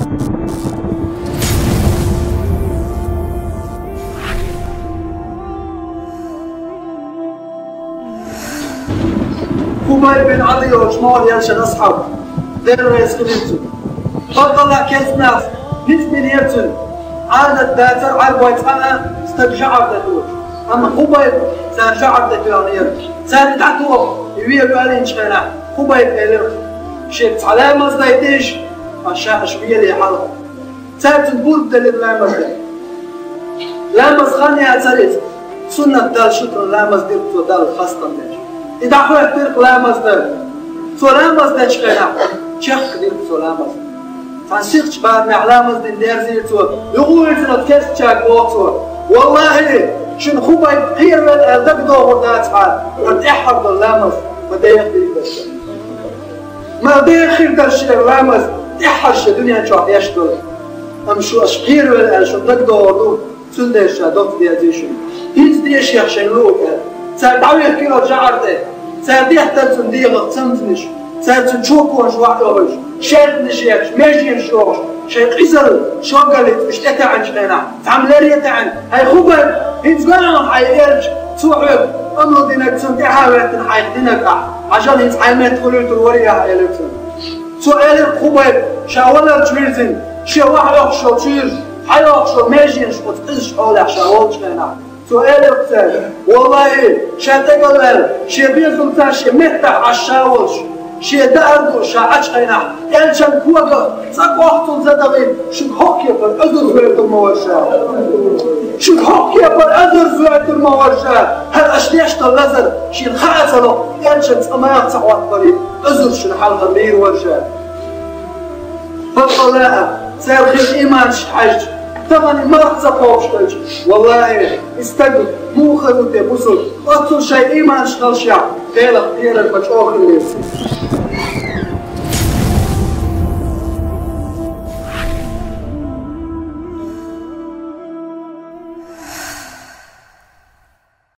خبيب بن عدي وجمال يلشن أصحاب دير رئيس خليلتون فضل كيس ناس نسبة نيرتون عادة داتر عربويت أنا استرجع بدلوش أما خبيب سرجع بدلوانير سارد عدوه يبيه بألين شغنا خبيب إلير شيت على مصدايتيش عشان أشبيه لي حلقة سارد نقول بدل لا مصداي لا مصغاني أتريت سنة دال شكر لا مصدر دال خاصة منش إذا أخوة فرق لا مصدر لا مصدر شغنا شيخ كبير لا مصدر فانسيخش بعد ما علامة دير زيتو يقول إنت كيس تشاك وقتو والله شن خبيب غير من الدقدو ودات حال وتحرد اللامس ما يخدي بس ما يخير درشي اللامس تحرش الدنيا شو يشتغل أم شو أشقير ولا شو دقدو ودو تندش دوت دياتيشن هيز ديش يخشلوك سادعوي كيلو جعرته ساديه تلسن ديغ تمتنش سادسن شوكوش وحدوش شاد نشيش ماشي نشوش شيخ عزل شو قالت مش تتعن شغينا تعمل لي عن هاي خبر يتقال حيرج توعب أمر دينك تنتهي وتنحي دينك عشان يتحي ما تقولوا توريها حيلتن سؤال خبر شاولا تشيرزن شو واحد شو تشير حياة شو ماشي شو تقش حوله شاول شغينا سؤال الثاني والله شاتقبل شي بيزم تاش مفتح عالشاولش شي داردو شاعش خينا يلشن كوغا ساقوحتو زدغين شك حقيا بالعذر زويت المواشا شك حقيا بالعذر زويت المواشا هل اشتيشت اللزر شي الخاصلو يلشن سمايات سعوات بريد عذر شن حلقة مير ورشا فالطلاء سير خير ايمان شحج ثماني مرق زقوشتج والله استقل مو خلوتي بوصل أطول شيء إيمان شغل شعب غير المجهول اللي